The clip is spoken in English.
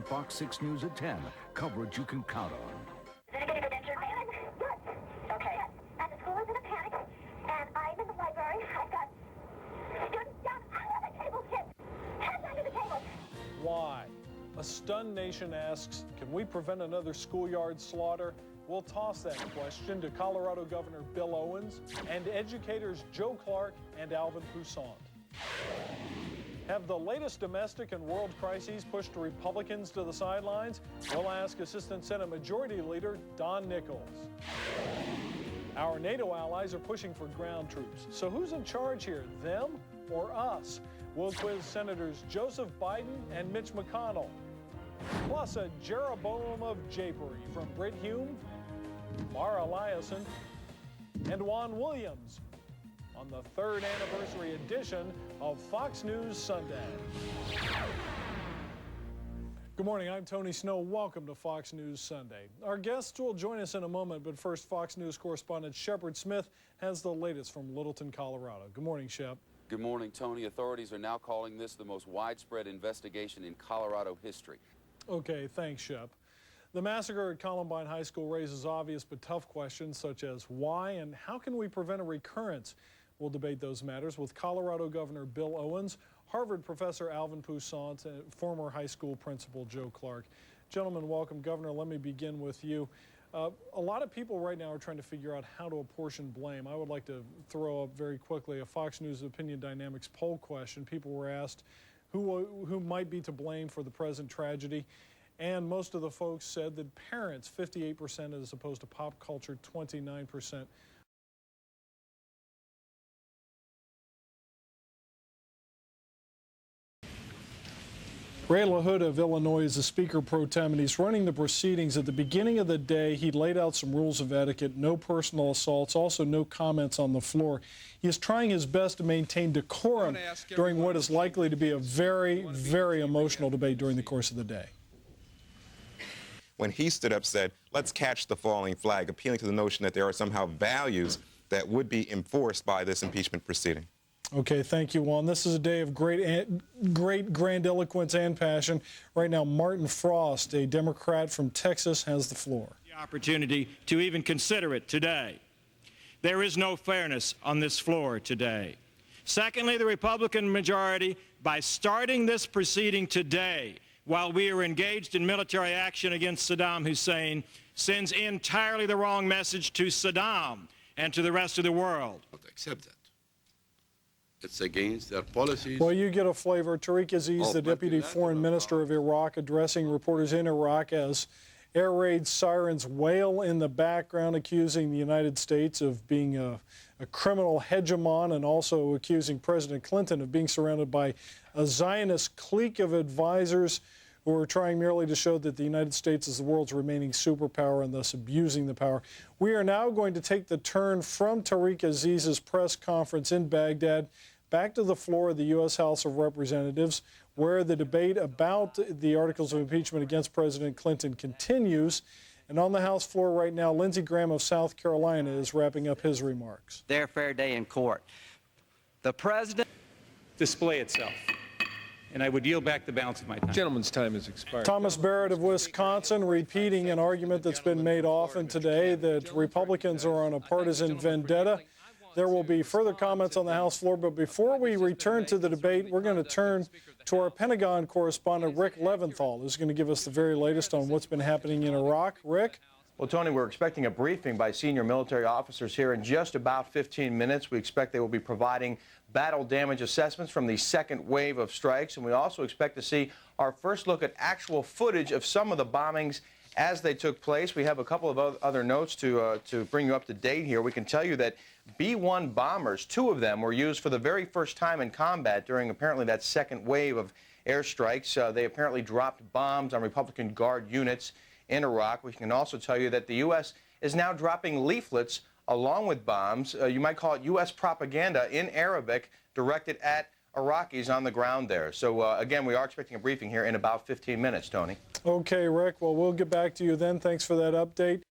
Fox 6 News at 10. Coverage you can count on. Did you get a picture? Good. Okay. And the school is in a panic, and I'm in the library. I've got students down under the table, kids. Heads under the table. Why? A stunned nation asks, can we prevent another schoolyard slaughter? We'll toss that question to Colorado Governor Bill Owens and educators Joe Clark and Alvin Poussant. Have the latest domestic and world crises pushed Republicans to the sidelines? We'll ask Assistant Senate Majority Leader Don Nichols. Our NATO allies are pushing for ground troops. So who's in charge here, them or us? We'll quiz Senators Joseph Biden and Mitch McConnell. Plus a Jeroboam of Japery from Britt Hume, Mara Eliason, and Juan Williams on the third anniversary edition of Fox News Sunday. Good morning, I'm Tony Snow. Welcome to Fox News Sunday. Our guests will join us in a moment, but first, Fox News correspondent Shepard Smith has the latest from Littleton, Colorado. Good morning, Shep. Good morning, Tony. Authorities are now calling this the most widespread investigation in Colorado history. Okay, thanks, Shep. The massacre at Columbine High School raises obvious but tough questions such as why and how can we prevent a recurrence? We'll debate those matters with Colorado Governor Bill Owens, Harvard professor Alvin Poussant, and former high school principal Joe Clark. Gentlemen, welcome. Governor, let me begin with you. A lot of people right now are trying to figure out how to apportion blame. I would like to throw up very quickly a Fox News Opinion Dynamics poll question. People were asked who might be to blame for the present tragedy. And most of the folks said that parents, 58% as opposed to pop culture, 29%. Ray LaHood of Illinois is the Speaker Pro Tem, and he's running the proceedings. At the beginning of the day, he laid out some rules of etiquette, no personal assaults, also no comments on the floor. He is trying his best to maintain decorum during what is likely to be a very, very emotional debate during the course of the day. When he stood up, said, let's catch the falling flag, appealing to the notion that there are somehow values that would be enforced by this impeachment proceeding. Okay, thank you, Juan. This is a day of great grandiloquence and passion. Right now, Martin Frost, a Democrat from Texas, has the floor. The opportunity to even consider it today. There is no fairness on this floor today. Secondly, the Republican majority, by starting this proceeding today, while we are engaged in military action against Saddam Hussein, sends entirely the wrong message to Saddam and to the rest of the world. Not accept that. It's against their policies. Well, you get a flavor. Tariq Aziz, the Deputy Foreign Minister of Iraq, addressing reporters in Iraq as air raid sirens wail in the background, accusing the United States of being a criminal hegemon and also accusing President Clinton of being surrounded by a Zionist clique of advisors who are trying merely to show that the United States is the world's remaining superpower and thus abusing the power. We are now going to take the turn from Tariq Aziz's press conference in Baghdad back to the floor of the U.S. House of Representatives, where the debate about the articles of impeachment against President Clinton continues. And on the House floor right now, Lindsey Graham of South Carolina is wrapping up his remarks. Their fair day in court. The president display itself. And I would yield back the balance of my time. Gentleman's time has expired. Thomas Barrett of Wisconsin repeating an argument that's been made often today that Republicans are on a partisan vendetta. There will be further comments on the House floor, but before we return to the debate, we're going to turn to our Pentagon correspondent, Rick Leventhal, who's going to give us the very latest on what's been happening in Iraq. Rick? Well, Tony, we're expecting a briefing by senior military officers here in just about 15 minutes. We expect they will be providing battle damage assessments from the second wave of strikes, and we also expect to see our first look at actual footage of some of the bombings as they took place. We have a couple of other notes to bring you up to date here. We can tell you that B-1 bombers, 2 of them, were used for the very first time in combat during apparently that second wave of airstrikes. They apparently dropped bombs on Republican Guard units in Iraq. We can also tell you that the U.S. is now dropping leaflets along with bombs. You might call it U.S. propaganda in Arabic directed at Iraqis on the ground there. So, again, we are expecting a briefing here in about 15 minutes, Tony. Okay, Rick. Well, we'll get back to you then. Thanks for that update.